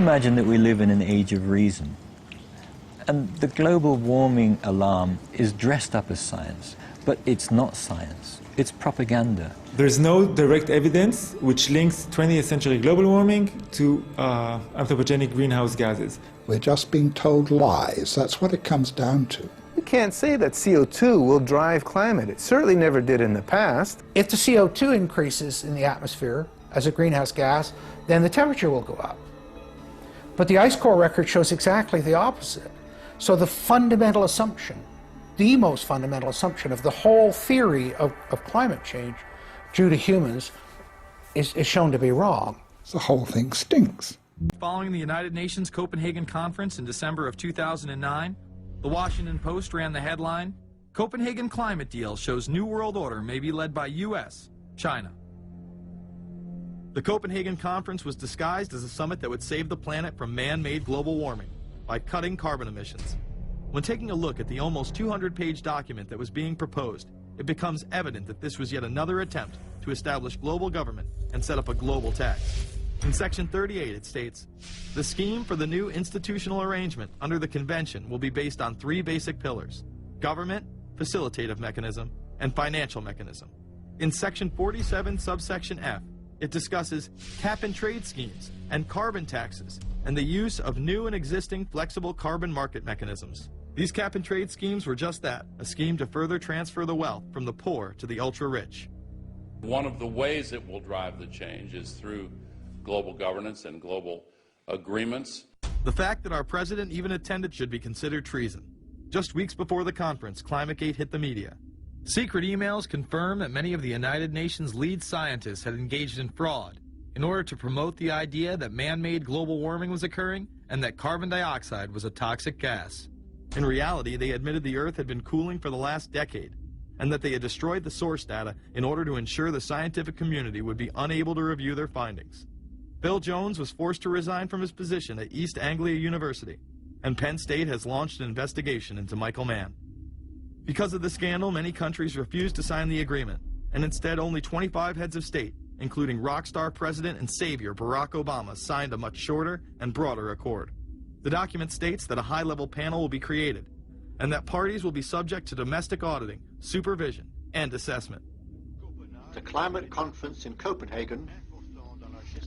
imagine that we live in an age of reason, and the global warming alarm is dressed up as science, but it's not science, it's propaganda. There's no direct evidence which links 20th century global warming to anthropogenic greenhouse gases. We're just being told lies. That's what it comes down to. You can't say that CO2 will drive climate. It certainly never did in the past. If the CO2 increases in the atmosphere as a greenhouse gas, then the temperature will go up. But the ice core record shows exactly the opposite. So the fundamental assumption, the most fundamental assumption of the whole theory of climate change due to humans is shown to be wrong. The whole thing stinks. Following the United Nations Copenhagen Conference in December of 2009, the Washington Post ran the headline, "Copenhagen Climate Deal Shows New World Order May Be Led by U.S., China." The Copenhagen Conference was disguised as a summit that would save the planet from man-made global warming by cutting carbon emissions. When taking a look at the almost 200-page document that was being proposed, it becomes evident that this was yet another attempt to establish global government and set up a global tax. In Section 38, it states, "The scheme for the new institutional arrangement under the Convention will be based on three basic pillars: government, facilitative mechanism, and financial mechanism." In Section 47, subsection F, it discusses cap-and-trade schemes and carbon taxes and the use of new and existing flexible carbon market mechanisms. These cap-and-trade schemes were just that, a scheme to further transfer the wealth from the poor to the ultra-rich. One of the ways it will drive the change is through global governance and global agreements. The fact that our president even attended should be considered treason. Just weeks before the conference, ClimateGate hit the media. Secret emails confirm that many of the United Nations lead scientists had engaged in fraud in order to promote the idea that man-made global warming was occurring and that carbon dioxide was a toxic gas. In reality, they admitted the Earth had been cooling for the last decade and that they had destroyed the source data in order to ensure the scientific community would be unable to review their findings. Bill Jones was forced to resign from his position at East Anglia University, and Penn State has launched an investigation into Michael Mann. Because of the scandal, many countries refused to sign the agreement, and instead only 25 heads of state, including rock star President and Savior Barack Obama, signed a much shorter and broader accord. The document states that a high-level panel will be created, and that parties will be subject to domestic auditing, supervision, and assessment. The climate conference in Copenhagen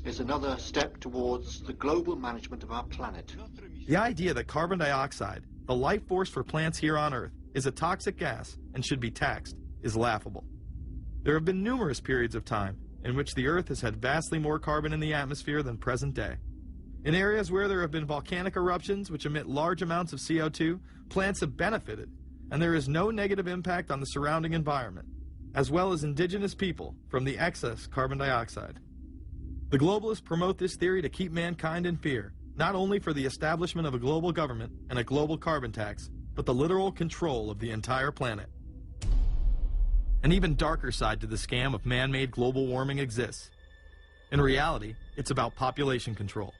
is another step towards the global management of our planet. The idea that carbon dioxide, the life force for plants here on Earth, is a toxic gas and should be taxed is laughable. There have been numerous periods of time in which the Earth has had vastly more carbon in the atmosphere than present day. In areas where there have been volcanic eruptions which emit large amounts of CO2, plants have benefited, and there is no negative impact on the surrounding environment, as well as indigenous people from the excess carbon dioxide. The globalists promote this theory to keep mankind in fear, not only for the establishment of a global government and a global carbon tax, but the literal control of the entire planet. An even darker side to the scam of man-made global warming exists. In reality, it's about population control.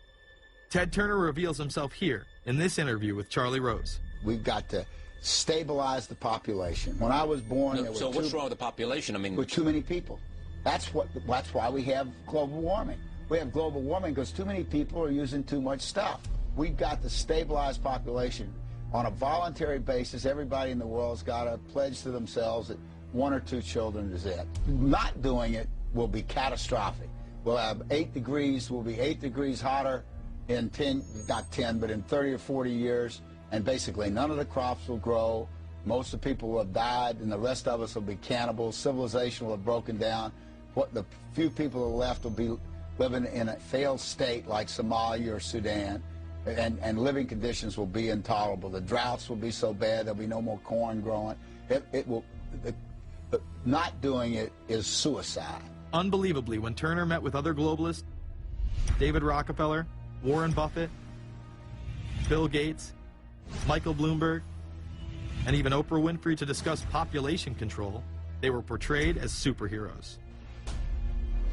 Ted Turner reveals himself here in this interview with Charlie Rose. We've got to stabilize the population. When I was born, there were so what's wrong with the population? I mean, with too many people. That's why we have global warming. We have global warming because too many people are using too much stuff. We've got to stabilize population on a voluntary basis. Everybody in the world's got to pledge to themselves that 1 or 2 children is it. Not doing it will be catastrophic. We'll have 8 degrees. We'll be 8 degrees hotter in 30 or 40 years, and basically none of the crops will grow. Most of the people will have died, and the rest of us will be cannibals. Civilization will have broken down. What the few people who are left will be living in a failed state like Somalia or Sudan, and living conditions will be intolerable. The droughts will be so bad there'll be no more corn growing. Not doing it is suicide. Unbelievably, when Turner met with other globalists, David Rockefeller, Warren Buffett, Bill Gates, Michael Bloomberg, and even Oprah Winfrey to discuss population control, they were portrayed as superheroes.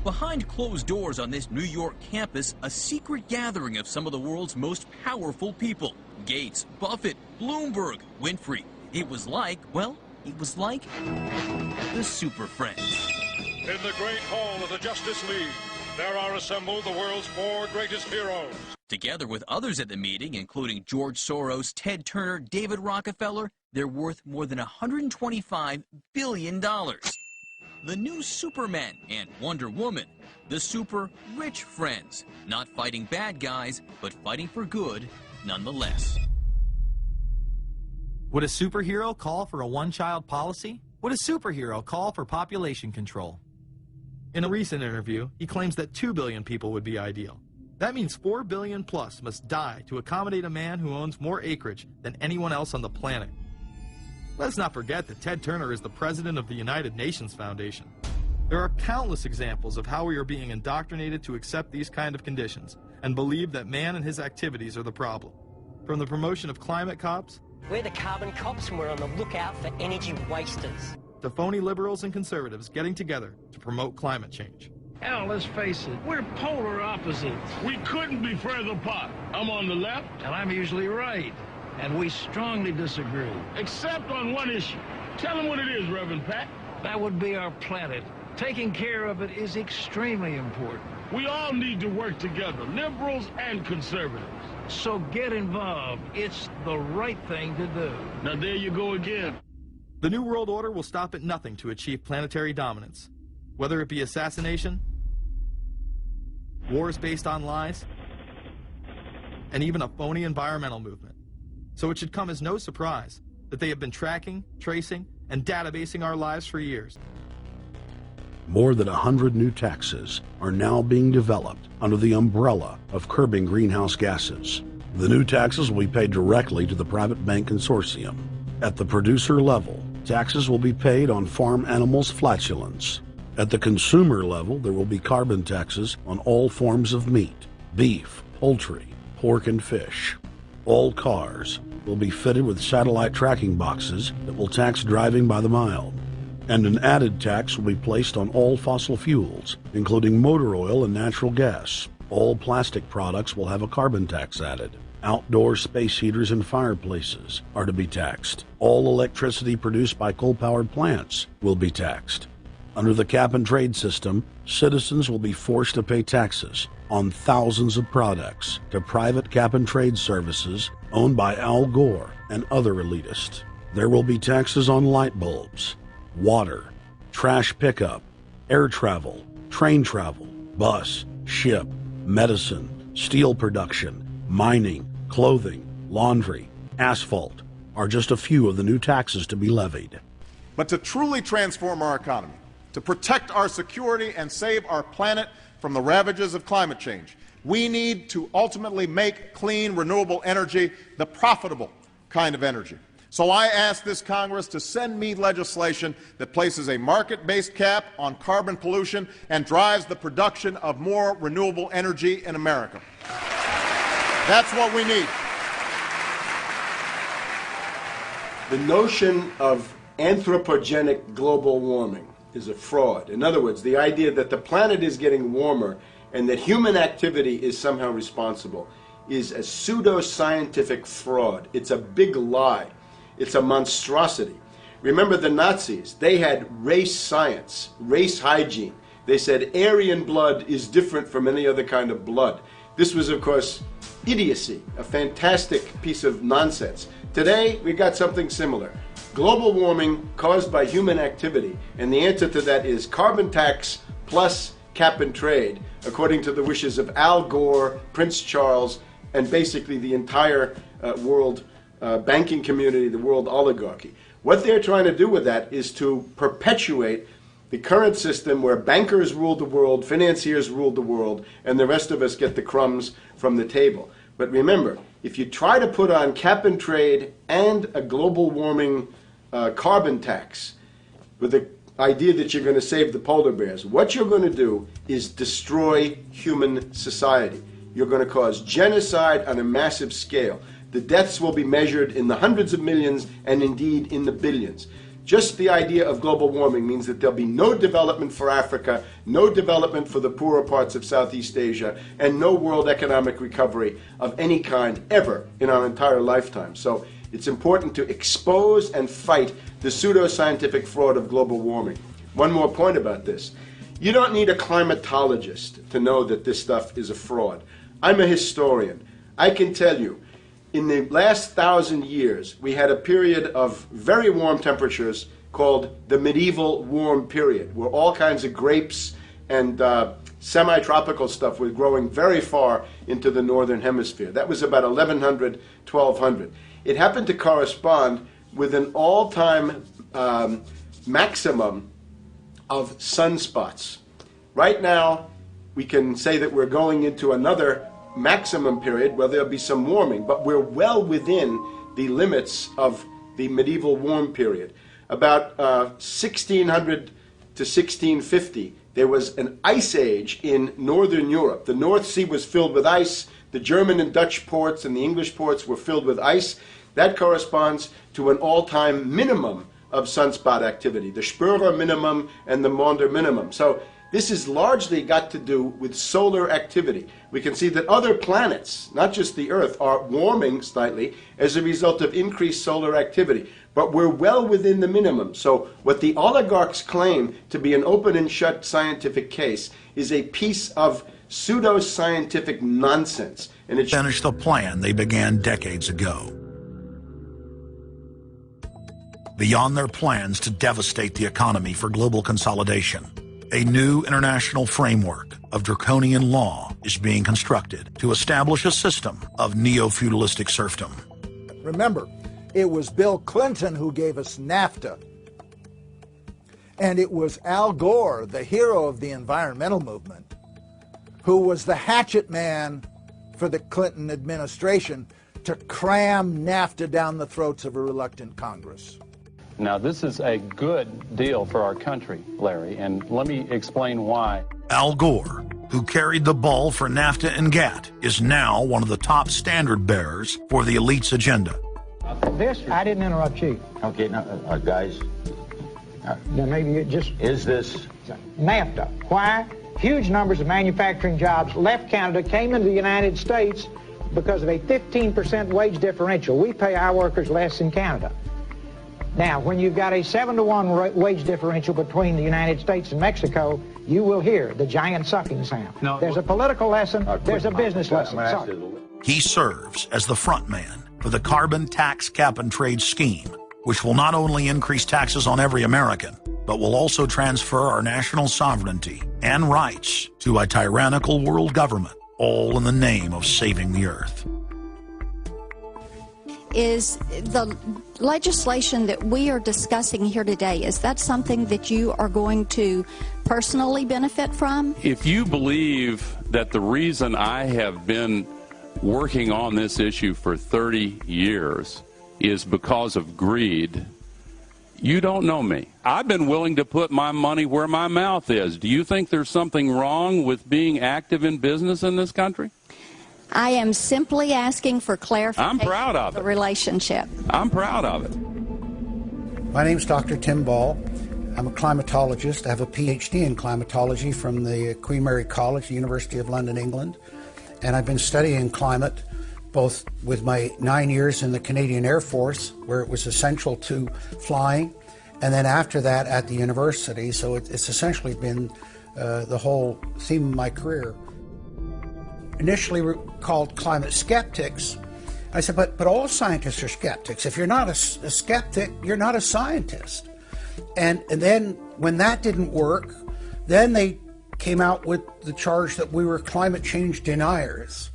Behind closed doors on this New York campus, a secret gathering of some of the world's most powerful people. Gates, Buffett, Bloomberg, Winfrey. It was like, well, it was like the Super Friends. In the great hall of the Justice League, there are assembled the world's 4 greatest heroes. Together with others at the meeting, including George Soros, Ted Turner, David Rockefeller, they're worth more than $125 billion. The new Superman and Wonder Woman, the super rich friends, not fighting bad guys, but fighting for good nonetheless. Would a superhero call for a one-child policy? Would a superhero call for population control? In a recent interview, he claims that 2 billion people would be ideal. That means 4 billion plus must die to accommodate a man who owns more acreage than anyone else on the planet. Let's not forget that Ted Turner is the president of the United Nations Foundation. There are countless examples of how we are being indoctrinated to accept these kind of conditions and believe that man and his activities are the problem. From the promotion of climate cops, we're the carbon cops and we're on the lookout for energy wasters, to phony liberals and conservatives getting together to promote climate change. Hell, let's face it, we're polar opposites. We couldn't be further apart. I'm on the left, and I'm usually right. And we strongly disagree. Except on one issue. Tell them what it is, Reverend Pat. That would be our planet. Taking care of it is extremely important. We all need to work together, liberals and conservatives. So get involved. It's the right thing to do. Now there you go again. The New World Order will stop at nothing to achieve planetary dominance. Whether it be assassination, wars based on lies, and even a phony environmental movement. So it should come as no surprise that they have been tracking, tracing, and databasing our lives for years. More than 100 new taxes are now being developed under the umbrella of curbing greenhouse gases. The new taxes will be paid directly to the private bank consortium. At the producer level, taxes will be paid on farm animals' flatulence. At the consumer level, there will be carbon taxes on all forms of meat, beef, poultry, pork, and fish. All cars will be fitted with satellite tracking boxes that will tax driving by the mile. And an added tax will be placed on all fossil fuels, including motor oil and natural gas. All plastic products will have a carbon tax added. Outdoor space heaters and fireplaces are to be taxed. All electricity produced by coal-powered plants will be taxed. Under the cap-and-trade system, citizens will be forced to pay taxes on thousands of products to private cap-and-trade services owned by Al Gore and other elitists. There will be taxes on light bulbs, water, trash pickup, air travel, train travel, bus, ship, medicine, steel production, mining, clothing, laundry, asphalt are just a few of the new taxes to be levied. But to truly transform our economy, to protect our security and save our planet from the ravages of climate change, we need to ultimately make clean, renewable energy the profitable kind of energy. So I ask this Congress to send me legislation that places a market-based cap on carbon pollution and drives the production of more renewable energy in America. That's what we need. The notion of anthropogenic global warming is a fraud. In other words, the idea that the planet is getting warmer and that human activity is somehow responsible is a pseudo-scientific fraud. It's a big lie. It's a monstrosity. Remember the Nazis, they had race science, race hygiene. They said Aryan blood is different from any other kind of blood. This was, of course, idiocy, a fantastic piece of nonsense. Today, we got something similar. Global warming caused by human activity, and the answer to that is carbon tax plus cap and trade, according to the wishes of Al Gore, Prince Charles, and basically the entire world banking community, the world oligarchy. What they're trying to do with that is to perpetuate the current system where bankers rule the world, financiers rule the world, and the rest of us get the crumbs from the table. But remember, if you try to put on cap and trade and a global warming carbon tax with the idea that you're going to save the polar bears, what you're going to do is destroy human society. You're going to cause genocide on a massive scale. The deaths will be measured in the hundreds of millions and indeed in the billions. Just the idea of global warming means that there'll be no development for Africa, no development for the poorer parts of Southeast Asia, and no world economic recovery of any kind ever in our entire lifetime. So it's important to expose and fight the pseudo-scientific fraud of global warming. One more point about this. You don't need a climatologist to know that this stuff is a fraud. I'm a historian. I can tell you, in the last 1,000 years, we had a period of very warm temperatures called the medieval warm period, where all kinds of grapes and semi-tropical stuff was growing very far into the northern hemisphere. That was about 1100, 1200. It happened to correspond with an all-time maximum of sunspots. Right now, we can say that we're going into another maximum period where there'll be some warming, but we're well within the limits of the medieval warm period. About 1600 to 1650, there was an ice age in northern Europe. The North Sea was filled with ice. The German and Dutch ports and the English ports were filled with ice. That corresponds to an all-time minimum of sunspot activity, the Spörer minimum and the Maunder minimum. So this has largely got to do with solar activity. We can see that other planets, not just the Earth, are warming slightly as a result of increased solar activity. But we're well within the minimum. So what the oligarchs claim to be an open and shut scientific case is a piece of pseudo-scientific nonsense. And it finished the plan they began decades ago. Beyond their plans to devastate the economy for global consolidation, a new international framework of draconian law is being constructed to establish a system of neo-feudalistic serfdom. Remember, it was Bill Clinton who gave us NAFTA. And it was Al Gore, the hero of the environmental movement, who was the hatchet man for the Clinton administration to cram NAFTA down the throats of a reluctant Congress. Now, this is a good deal for our country, Larry, and let me explain why. Al Gore, who carried the ball for NAFTA and GATT, is now one of the top standard bearers for the elite's agenda. I didn't interrupt you. Okay, now, guys. Then maybe you just... Is this... NAFTA. Why? Huge numbers of manufacturing jobs left Canada, came into the United States because of a 15% wage differential. We pay our workers less in Canada. Now, when you've got a 7-to-1 wage differential between the United States and Mexico, you will hear the giant sucking sound. No, there's a political lesson, there's a business lesson. Sorry. He serves as the front man for the carbon tax cap and trade scheme, which will not only increase taxes on every American, but will also transfer our national sovereignty and rights to a tyrannical world government, all in the name of saving the earth. Is the legislation that we are discussing here today, is that something that you are going to personally benefit from? If you believe that the reason I have been working on this issue for 30 years is because of greed, you don't know me. I've been willing to put my money where my mouth is. Do you think there's something wrong with being active in business in this country? I am simply asking for clarification. I'm proud of the relationship. I'm proud of it. My name's Dr. Tim Ball. I'm a climatologist. I have a PhD in climatology from the Queen Mary College, the University of London, England. And I've been studying climate both with my 9 years in the Canadian Air Force, where it was essential to flying, and then after that at the university. So it's essentially been the whole theme of my career. Initially we're called climate skeptics. I said, but all scientists are skeptics. If you're not a skeptic, you're not a scientist. And then when that didn't work, then they came out with the charge that we were climate change deniers.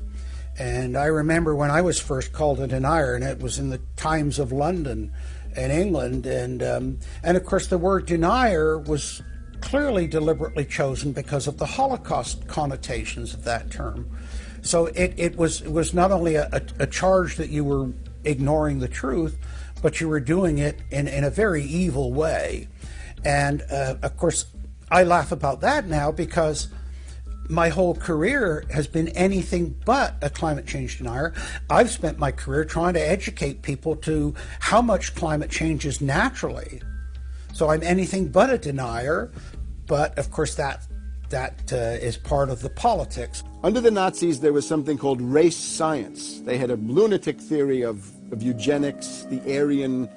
And I remember when I was first called a denier, and it was in the Times of London and England. And of course the word denier was clearly deliberately chosen because of the Holocaust connotations of that term. So it was not only a charge that you were ignoring the truth, but you were doing it in a very evil way. And of course, I laugh about that now because my whole career has been anything but a climate change denier. I've spent my career trying to educate people to how much climate change is naturally. So I'm anything but a denier, but of course that is part of the politics. Under the Nazis, there was something called race science. They had a lunatic theory of eugenics, the Aryan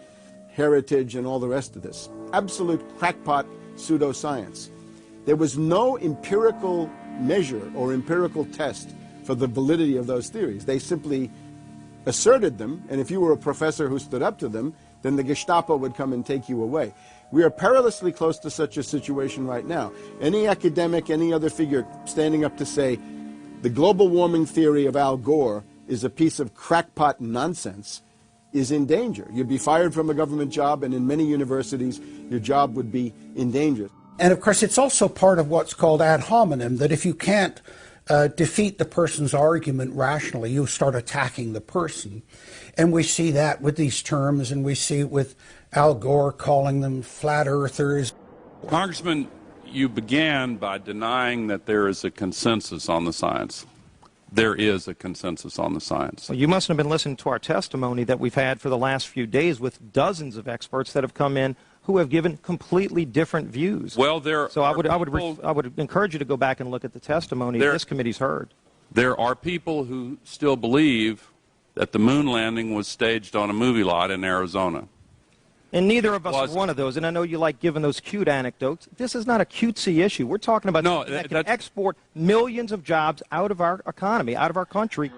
heritage, and all the rest of this. Absolute crackpot pseudoscience. There was no empirical measure or empirical test for the validity of those theories. They simply asserted them, and if you were a professor who stood up to them, then the Gestapo would come and take you away. We are perilously close to such a situation right now. Any academic, any other figure standing up to say the global warming theory of Al Gore is a piece of crackpot nonsense is in danger. You'd be fired from a government job, and in many universities, your job would be in danger. And of course, it's also part of what's called ad hominem, that if you can't defeat the person's argument rationally, you start attacking the person. And we see that with these terms, and we see it with Al Gore calling them flat earthers. Congressman, you began by denying that there is a consensus on the science. There is a consensus on the science. Well, you mustn't have been listening to our testimony that we've had for the last few days with dozens of experts that have come in who have given completely different views. Well, I would encourage you to go back and look at the testimony this committee's heard. There are people who still believe that the moon landing was staged on a movie lot in Arizona. And neither of us are one of those, and I know you like giving those cute anecdotes. This is not a cutesy issue. We're talking about something that can export millions of jobs out of our economy, out of our country.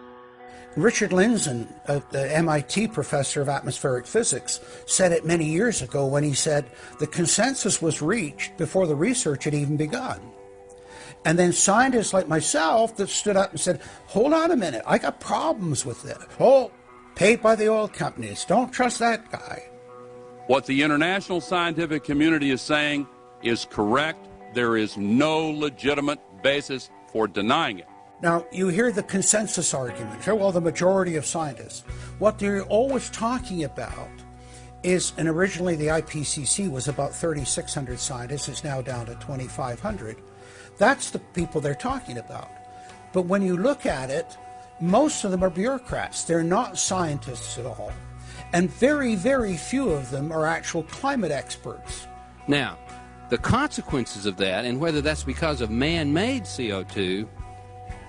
Richard Lindzen, the MIT professor of atmospheric physics, said it many years ago when he said the consensus was reached before the research had even begun. And then scientists like myself that stood up and said, hold on a minute, I got problems with this. Oh, paid by the oil companies, don't trust that guy. What the international scientific community is saying is correct. There is no legitimate basis for denying it. Now, you hear the consensus argument. Well, the majority of scientists. What they're always talking about is, and originally the IPCC was about 3,600 scientists, it's now down to 2,500. That's the people they're talking about. But when you look at it, most of them are bureaucrats. They're not scientists at all. And very, very few of them are actual climate experts. Now, the consequences of that, and whether that's because of man-made CO2,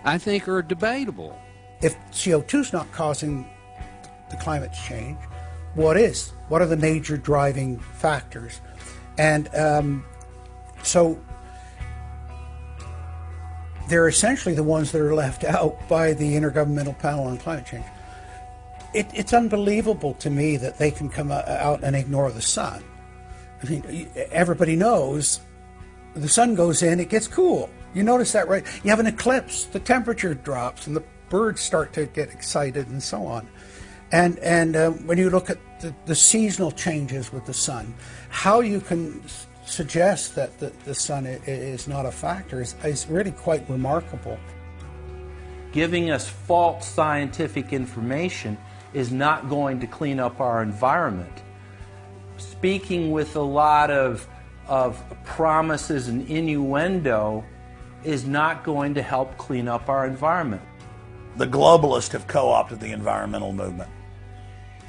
I think are debatable. If CO2 is not causing the climate change, what is? What are the major driving factors? And so they're essentially the ones that are left out by the Intergovernmental Panel on Climate Change. It's unbelievable to me that they can come out and ignore the sun. I mean, everybody knows the sun goes in, it gets cool. You notice that, right? You have an eclipse, the temperature drops, and the birds start to get excited and so on. And when you look at the seasonal changes with the sun, how you can suggest that the sun is not a factor is really quite remarkable. Giving us false scientific information is not going to clean up our environment. Speaking with a lot of promises and innuendo is not going to help clean up our environment. The globalists have co-opted the environmental movement.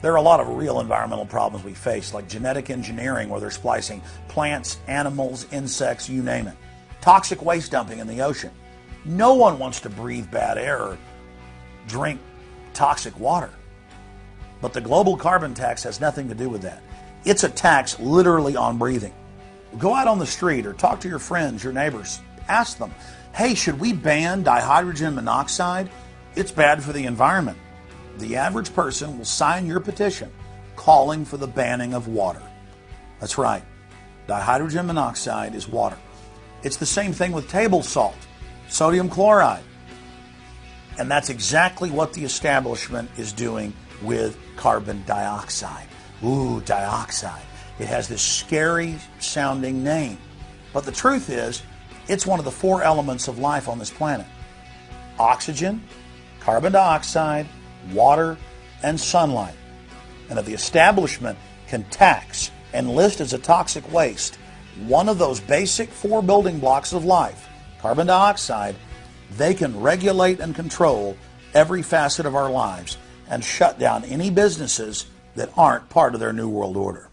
There are a lot of real environmental problems we face, like genetic engineering, where they're splicing plants, animals, insects, you name it. Toxic waste dumping in the ocean. No one wants to breathe bad air or drink toxic water. But the global carbon tax has nothing to do with that. It's a tax literally on breathing. Go out on the street or talk to your friends, your neighbors. Ask them, hey, should we ban dihydrogen monoxide? It's bad for the environment. The average person will sign your petition calling for the banning of water. That's right. Dihydrogen monoxide is water. It's the same thing with table salt, sodium chloride. And that's exactly what the establishment is doing with carbon dioxide. Ooh, dioxide. It has this scary sounding name. But the truth is, it's one of the 4 elements of life on this planet. Oxygen, carbon dioxide, water, and sunlight. And if the establishment can tax and list as a toxic waste one of those basic 4 building blocks of life, carbon dioxide, they can regulate and control every facet of our lives and shut down any businesses that aren't part of their New World Order.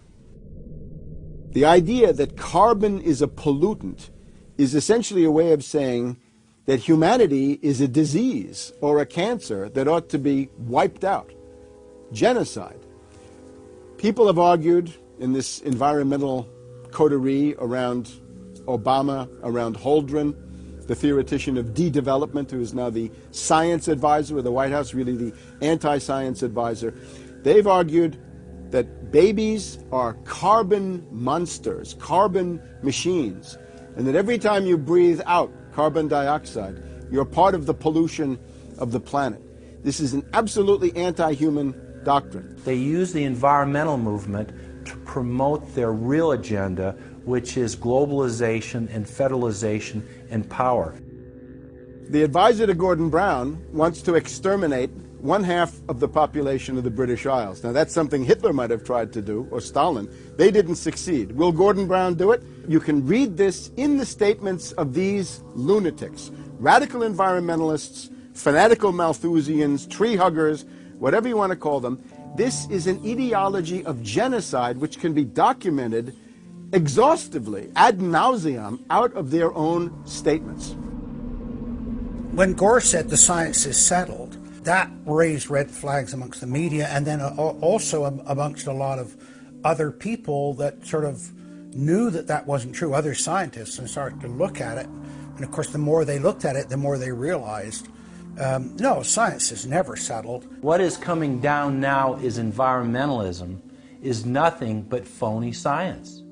The idea that carbon is a pollutant is essentially a way of saying that humanity is a disease or a cancer that ought to be wiped out. Genocide. People have argued in this environmental coterie around Obama, around Holdren, the theoretician of de-development, who is now the science advisor of the White House, really the anti-science advisor. They've argued that babies are carbon monsters, carbon machines, and that every time you breathe out carbon dioxide, you're part of the pollution of the planet. This is an absolutely anti-human doctrine. They use the environmental movement to promote their real agenda, which is globalization and federalization and power. The advisor to Gordon Brown wants to exterminate 1/2 of the population of the British Isles. Now that's something Hitler might have tried to do, or Stalin. They didn't succeed. Will Gordon Brown do it? You can read this in the statements of these lunatics, radical environmentalists, fanatical Malthusians, tree huggers, whatever you want to call them. This is an ideology of genocide which can be documented exhaustively, ad nauseam, out of their own statements. When Gore said the science is settled, that raised red flags amongst the media, and then also amongst a lot of other people that sort of knew that that wasn't true, other scientists, and started to look at it. And of course, the more they looked at it, the more they realized, no, science is never settled. What is coming down now is environmentalism, is nothing but phony science.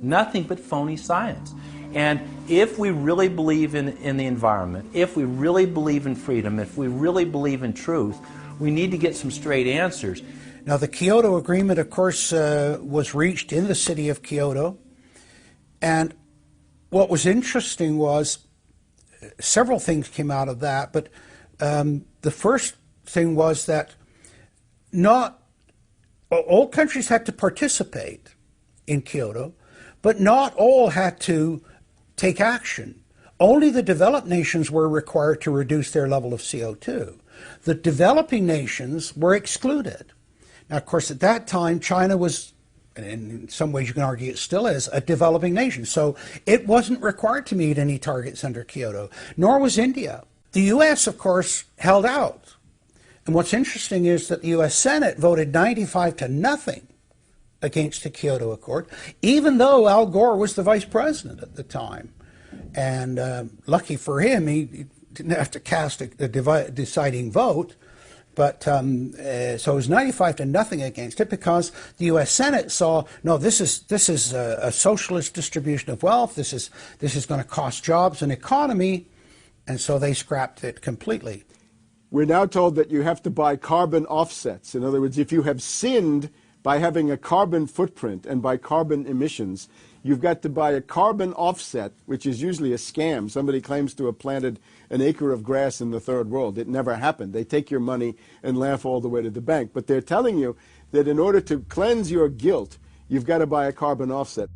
Nothing but phony science. And if we really believe in the environment, if we really believe in freedom, if we really believe in truth, we need to get some straight answers. Now, the Kyoto Agreement, of course, was reached in the city of Kyoto. And what was interesting was several things came out of that. But the first thing was that not all countries had to participate in Kyoto, but not all had to take action. Only the developed nations were required to reduce their level of CO2. The developing nations were excluded. Now, of course, at that time, China was, and in some ways you can argue it still is, a developing nation. So it wasn't required to meet any targets under Kyoto, nor was India. The U.S., of course, held out. And what's interesting is that the U.S. Senate voted 95-0 against the Kyoto Accord, even though Al Gore was the vice president at the time. And lucky for him, he didn't have to cast a deciding vote. But so it was 95-0 against it, because the U.S. Senate saw, no, this is a socialist distribution of wealth. This is going to cost jobs and economy, and so they scrapped it completely. We're now told that you have to buy carbon offsets. In other words, if you have sinned by having a carbon footprint and by carbon emissions, you've got to buy a carbon offset, which is usually a scam. Somebody claims to have planted an acre of grass in the third world. It never happened. They take your money and laugh all the way to the bank. But they're telling you that in order to cleanse your guilt, you've got to buy a carbon offset.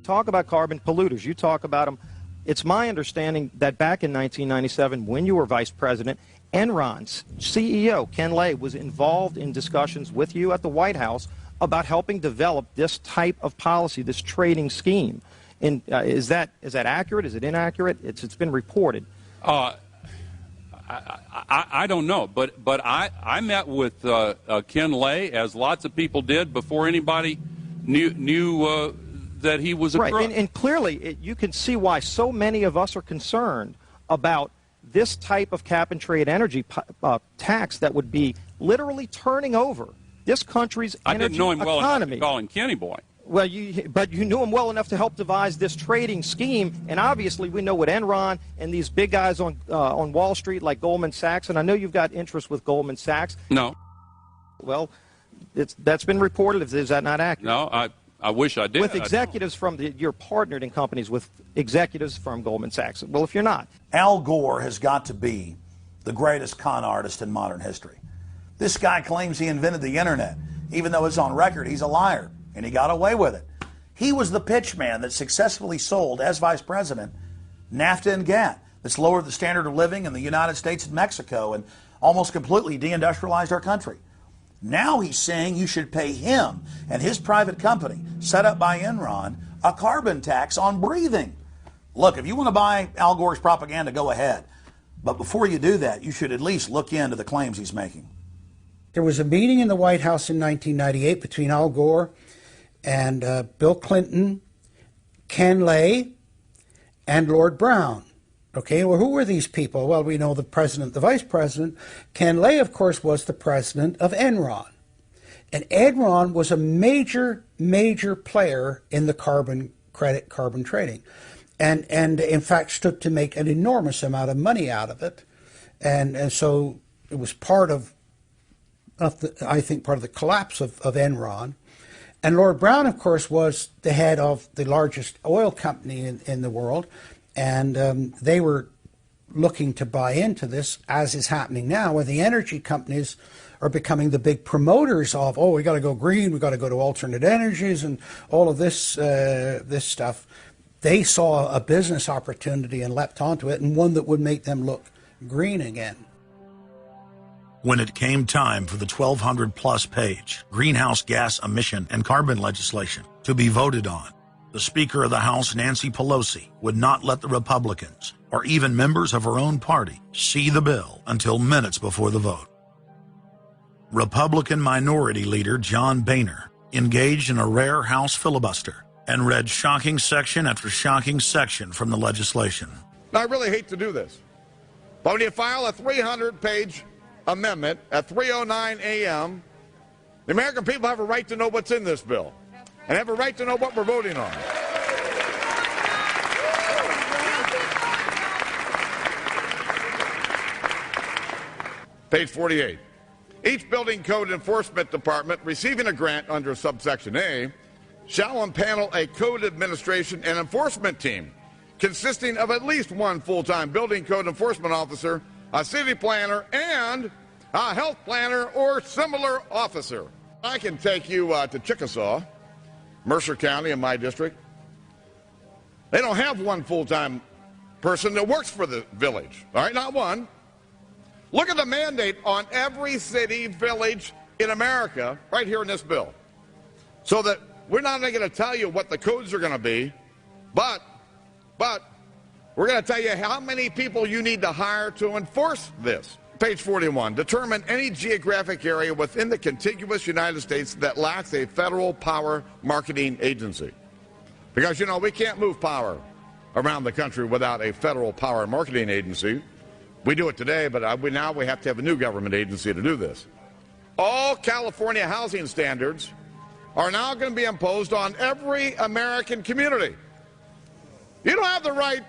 Talk about carbon polluters. You talk about them. It's my understanding that back in 1997, when you were vice president, Enron's CEO, Ken Lay, was involved in discussions with you at the White House about helping develop this type of policy, this trading scheme. And is that accurate? Is it inaccurate? It's been reported. I don't know, but I met with Ken Lay, as lots of people did, before anybody knew that he was a crook. Right, and clearly you can see why so many of us are concerned about this type of cap-and-trade energy tax that would be literally turning over this country's energy economy. I didn't know him well enough to call him Kenny Boy. Well, but you knew him well enough to help devise this trading scheme, and obviously we know what Enron and these big guys on Wall Street like Goldman Sachs, and I know you've got interest with Goldman Sachs. No. Well, that's been reported. Is that not accurate? No, I wish I did. With executives from you're partnered in companies with executives from Goldman Sachs. Well, if you're not. Al Gore has got to be the greatest con artist in modern history. This guy claims he invented the internet, even though it's on record he's a liar, and he got away with it. He was the pitch man that successfully sold, as vice president, NAFTA and GATT, that's lowered the standard of living in the United States and Mexico and almost completely deindustrialized our country. Now he's saying you should pay him and his private company, set up by Enron, a carbon tax on breathing. Look, if you want to buy Al Gore's propaganda, go ahead. But before you do that, you should at least look into the claims he's making. There was a meeting in the White House in 1998 between Al Gore and Bill Clinton, Ken Lay, and Lord Brown. Okay, well, who were these people? Well, we know the president, the vice president. Ken Lay, of course, was the president of Enron. And Enron was a major, major player in the carbon credit, carbon trading. And in fact stood to make an enormous amount of money out of it. And so it was part of I think part of the collapse of Enron. And Lord Browne, of course, was the head of the largest oil company in the world. And they were looking to buy into this, as is happening now, where the energy companies are becoming the big promoters of, oh, we got to go green, we got to go to alternate energies, and all of this this stuff. They saw a business opportunity and leapt onto it, and one that would make them look green again. When it came time for the 1,200-plus page greenhouse gas emission and carbon legislation to be voted on, the Speaker of the House, Nancy Pelosi, would not let the Republicans, or even members of her own party, see the bill until minutes before the vote. Republican Minority Leader John Boehner engaged in a rare House filibuster and read shocking section after shocking section from the legislation. Now, I really hate to do this, but when you file a 300-page amendment at 3:09 a.m., the American people have a right to know what's in this bill and have a right to know what we're voting on. Page 48. Each building code enforcement department receiving a grant under subsection A shall impanel a code administration and enforcement team consisting of at least one full-time building code enforcement officer, a city planner, and a health planner or similar officer. I can take you to Chickasaw, Mercer County in my district. They don't have one full-time person that works for the village, all right, not one. Look at the mandate on every city, village in America right here in this bill. So that we're not only going to tell you what the codes are going to be, but we're going to tell you how many people you need to hire to enforce this. Page 41, determine any geographic area within the contiguous United States that lacks a federal power marketing agency. Because, you know, we can't move power around the country without a federal power marketing agency. We do it today, but now we have to have a new government agency to do this. All California housing standards are now going to be imposed on every American community. You don't have the right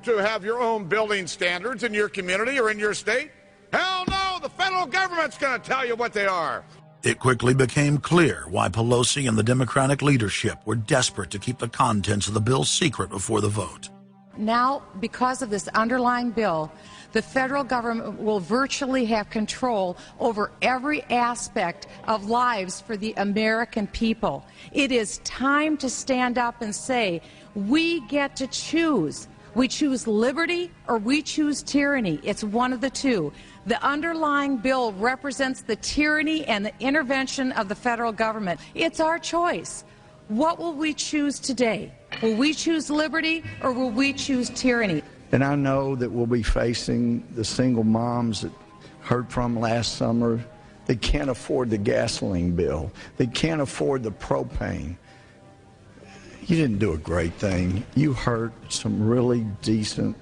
to have your own building standards in your community or in your state. Hell no, the federal government's going to tell you what they are. It quickly became clear why Pelosi and the Democratic leadership were desperate to keep the contents of the bill secret before the vote. Now, because of this underlying bill, the federal government will virtually have control over every aspect of lives for the American people. It is time to stand up and say, we get to choose. We choose liberty or we choose tyranny. It's one of the two. The underlying bill represents the tyranny and the intervention of the federal government. It's our choice. What will we choose today? Will we choose liberty or will we choose tyranny? And I know that we'll be facing the single moms that heard from last summer. They can't afford the gasoline bill. They can't afford the propane. You didn't do a great thing. You hurt some really decent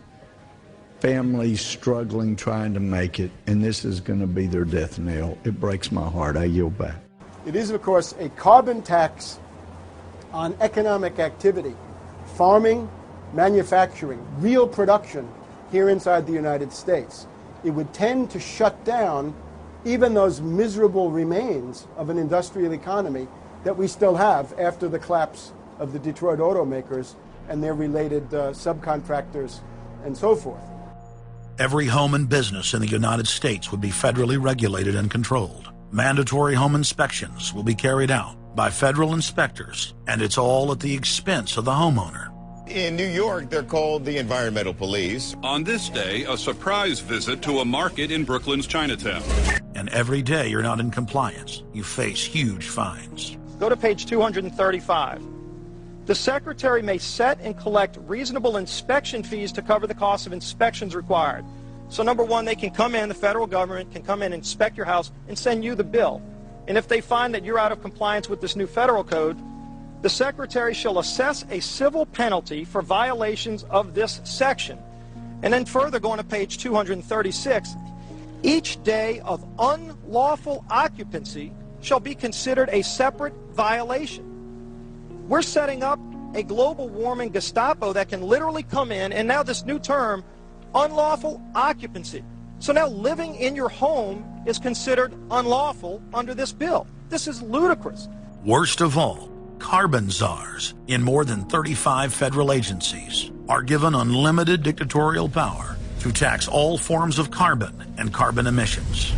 families struggling, trying to make it, and this is going to be their death knell. It breaks my heart. I yield back. It is, of course, a carbon tax on economic activity, farming, manufacturing, real production here inside the United States. It would tend to shut down even those miserable remains of an industrial economy that we still have after the collapse of the Detroit automakers and their related subcontractors and so forth. Every home and business in the United States would be federally regulated and controlled. Mandatory home inspections will be carried out by federal inspectors, and it's all at the expense of the homeowner. In New York, they're called the environmental police. On this day, a surprise visit to a market in Brooklyn's Chinatown. And every day you're not in compliance, you face huge fines. Go to page 235. The Secretary may set and collect reasonable inspection fees to cover the cost of inspections required. So number one, they can come in, the federal government can come in, inspect your house, and send you the bill. And if they find that you're out of compliance with this new federal code, the Secretary shall assess a civil penalty for violations of this section. And then further, going to page 236, each day of unlawful occupancy shall be considered a separate violation. We're setting up a global warming Gestapo that can literally come in, and now this new term, unlawful occupancy. So now living in your home is considered unlawful under this bill. This is ludicrous. Worst of all, carbon czars in more than 35 federal agencies are given unlimited dictatorial power to tax all forms of carbon and carbon emissions.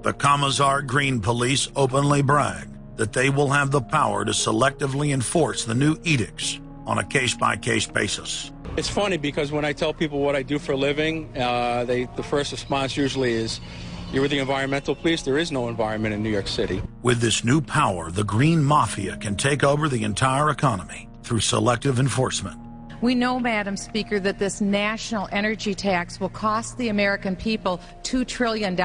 The Commissar Green Police openly brag that they will have the power to selectively enforce the new edicts on a case-by-case basis. It's funny because when I tell people what I do for a living, the first response usually is, "You're with the environmental police?" There is no environment in New York City. With this new power, the Green Mafia can take over the entire economy through selective enforcement. We know, Madam Speaker, that this national energy tax will cost the American people $2 trillion.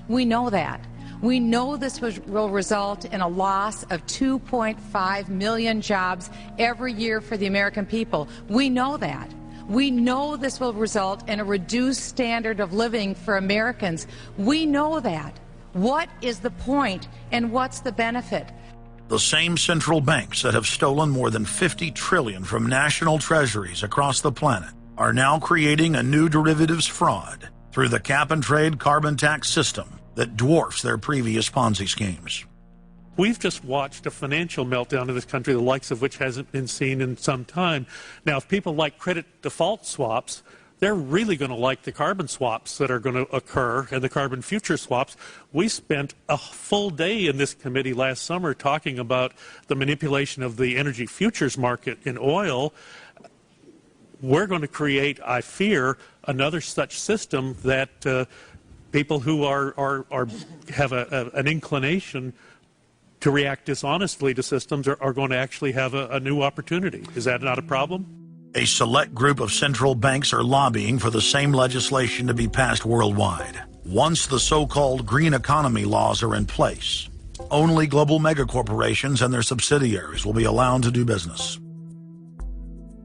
We know that. We know this will result in a loss of 2.5 million jobs every year for the American people. We know that. We know this will result in a reduced standard of living for Americans. We know that. What is the point and what's the benefit? The same central banks that have stolen more than $50 trillion from national treasuries across the planet are now creating a new derivatives fraud through the cap-and-trade carbon tax system that dwarfs their previous Ponzi schemes. We've just watched a financial meltdown in this country, the likes of which hasn't been seen in some time. Now, if people like credit default swaps, they're really going to like the carbon swaps that are going to occur and the carbon future swaps. We spent a full day in this committee last summer talking about the manipulation of the energy futures market in oil. We're going to create, I fear, another such system that people who have an inclination to react dishonestly to systems are going to actually have a new opportunity. Is that not a problem? A select group of central banks are lobbying for the same legislation to be passed worldwide. Once the so-called green economy laws are in place, only global megacorporations and their subsidiaries will be allowed to do business.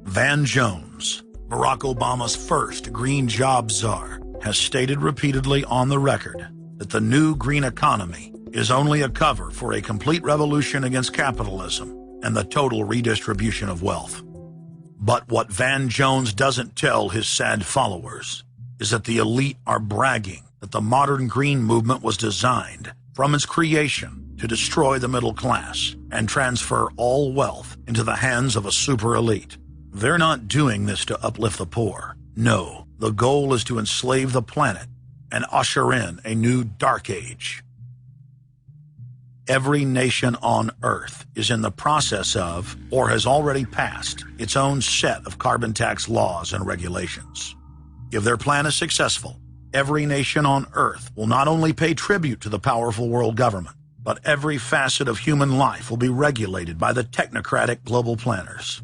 Van Jones, Barack Obama's first green job czar, has stated repeatedly on the record that the new green economy is only a cover for a complete revolution against capitalism and the total redistribution of wealth. But what Van Jones doesn't tell his sad followers is that the elite are bragging that the modern green movement was designed from its creation to destroy the middle class and transfer all wealth into the hands of a super elite. They're not doing this to uplift the poor. No, the goal is to enslave the planet and usher in a new dark age. Every nation on Earth is in the process of, or has already passed, its own set of carbon tax laws and regulations. If their plan is successful, every nation on Earth will not only pay tribute to the powerful world government, but every facet of human life will be regulated by the technocratic global planners.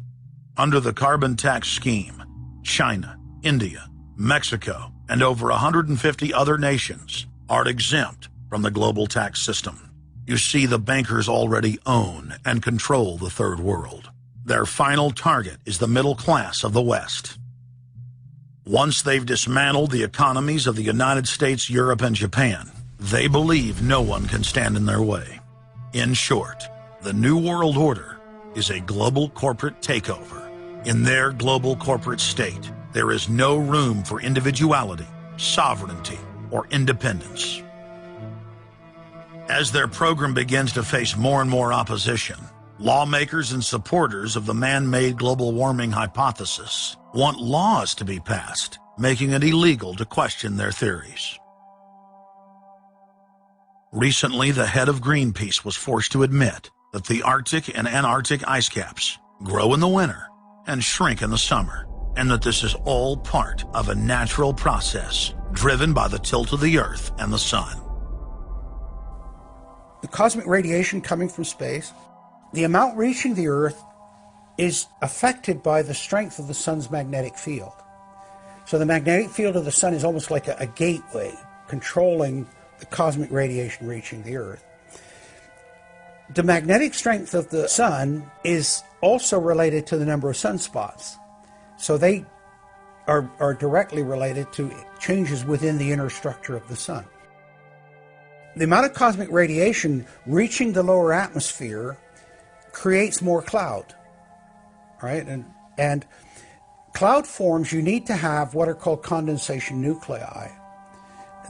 Under the carbon tax scheme, China, India, Mexico, and over 150 other nations are exempt from the global tax system. You see, the bankers already own and control the third world. Their final target is the middle class of the West. Once they've dismantled the economies of the United States, Europe, and Japan, they believe no one can stand in their way. In short, the New World Order is a global corporate takeover. In their global corporate state, there is no room for individuality, sovereignty, or independence. As their program begins to face more and more opposition, lawmakers and supporters of the man-made global warming hypothesis want laws to be passed, making it illegal to question their theories. Recently, the head of Greenpeace was forced to admit that the Arctic and Antarctic ice caps grow in the winter and shrink in the summer, and that this is all part of a natural process driven by the tilt of the Earth and the Sun. The cosmic radiation coming from space, the amount reaching the Earth is affected by the strength of the Sun's magnetic field. So the magnetic field of the Sun is almost like a gateway controlling the cosmic radiation reaching the Earth. The magnetic strength of the Sun is also related to the number of sunspots. So they are directly related to changes within the inner structure of the sun. The amount of cosmic radiation reaching the lower atmosphere creates more cloud, right? And cloud forms, you need to have what are called condensation nuclei.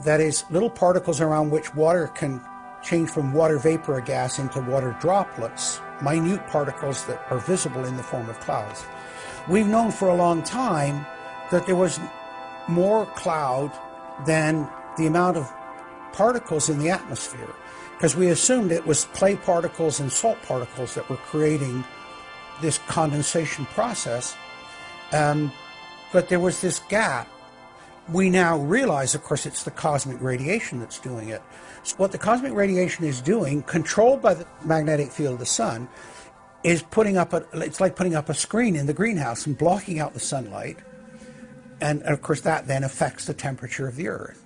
That is, little particles around which water can change from water vapor or gas into water droplets, minute particles that are visible in the form of clouds. We've known for a long time that there was more cloud than the amount of particles in the atmosphere, because we assumed it was clay particles and salt particles that were creating this condensation process, but there was this gap. We now realize, of course, it's the cosmic radiation that's doing it. So what the cosmic radiation is doing, controlled by the magnetic field of the sun, is it's like putting up a screen in the greenhouse and blocking out the sunlight. And of course, that then affects the temperature of the Earth.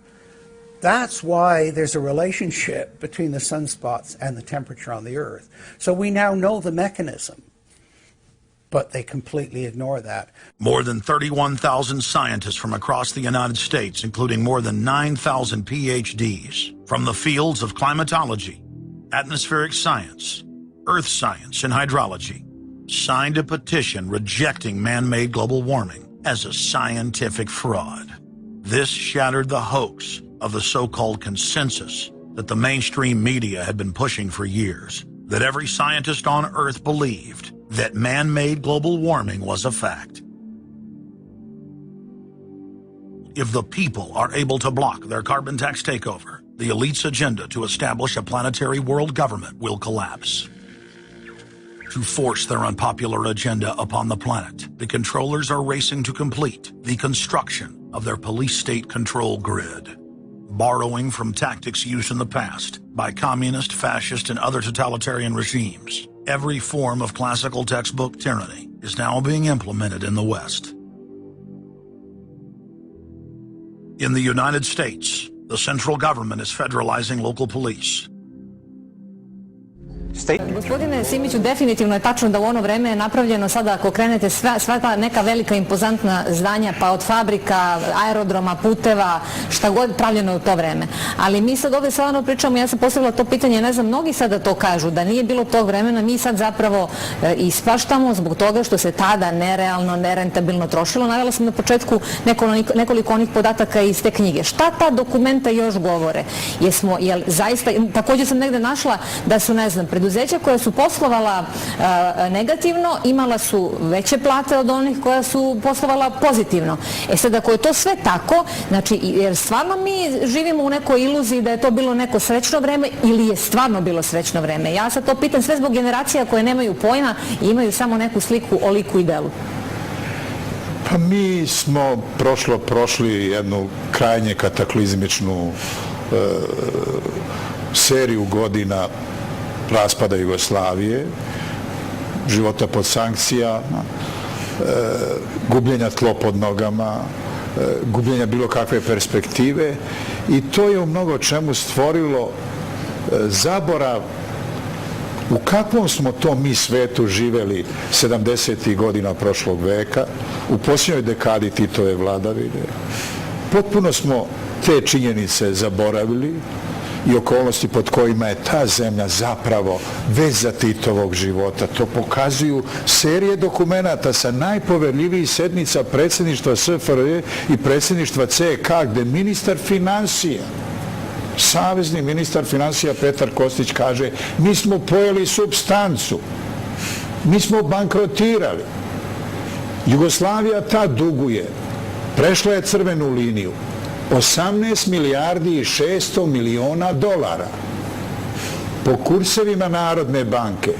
That's why there's a relationship between the sunspots and the temperature on the Earth. So we now know the mechanism, but they completely ignore that. More than 31,000 scientists from across the United States, including more than 9,000 PhDs from the fields of climatology, atmospheric science, earth science, and hydrology, signed a petition rejecting man-made global warming as a scientific fraud. This shattered the hoax of the so-called consensus that the mainstream media had been pushing for years, that every scientist on Earth believed that man-made global warming was a fact. If the people are able to block their carbon tax takeover, the elite's agenda to establish a planetary world government will collapse. To force their unpopular agenda upon the planet, the controllers are racing to complete the construction of their police state control grid, borrowing from tactics used in the past by communist, fascist, and other totalitarian regimes. Every form of classical textbook tyranny is now being implemented in the West. In the United States, the central government is federalizing local police. Gospodine Simiću, definitivno je tačno da u ono vreme je napravljeno, sada ako krenete sva ta neka velika impozantna zdanja, pa od fabrika, aerodroma, puteva, šta god pravljeno je u to vreme. Ali mi sad ovdje stvarno pričamo, ja sam postavila to pitanje, ne znam, mnogi sada to kažu, da nije bilo tog vremena, mi sad zapravo ispaštamo zbog toga što se tada nerealno, nerentabilno trošilo. Navela sam na početku nekoliko onih podataka iz te knjige. Šta ta dokumenta još govore? Jel zaista, također sam negde našla da su, ne znam, preduzeća koja su poslovala negativno imala su veće plate od onih koja su poslovala pozitivno. E sad, ako je to sve tako, znači, jer stvarno mi živimo u nekoj iluziji da je to bilo neko srećno vreme ili je stvarno bilo srećno vreme? Ja sad to pitam sve zbog generacija koje nemaju pojma i imaju samo neku sliku o liku i delu. Pa mi smo prošli jednu krajnje kataklizmičnu seriju godina raspada Jugoslavije, života pod sankcijama, gubljenja tlo pod nogama, gubljenja bilo kakve perspektive, i to je u mnogo čemu stvorilo zaborav u kakvom smo to mi svetu živeli 70. godina prošlog veka, u posljednjoj dekadi Titove vladavine. Potpuno smo te činjenice zaboravili i okolnosti pod kojima je ta zemlja zapravo veza Titovog života. To pokazuju serije dokumenata sa najpoverljivijih sednica predsjedništva SFRJ i predsjedništva CK, gde ministar financija, savezni ministar financija Petar Kostić kaže: mi smo pojeli supstancu, mi smo bankrotirali. Jugoslavija tad duguje, prešla je crvenu liniju, 18 milijardi i 600 miliona dolara. Po kursevima Narodne banke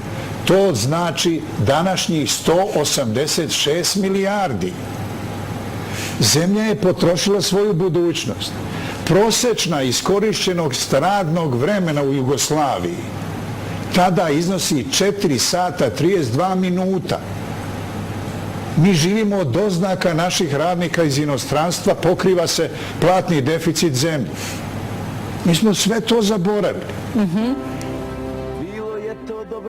to znači današnjih 186 milijardi. Zemlja je potrošila svoju budućnost. Prosečna iskorišćenog radnog vremena u Jugoslaviji tada iznosi 4 sata 32 minuta. Mi živimo od doznaka naših radnika iz inostranstva, pokriva se platni deficit zemlje. Mi smo sve to zaboravili.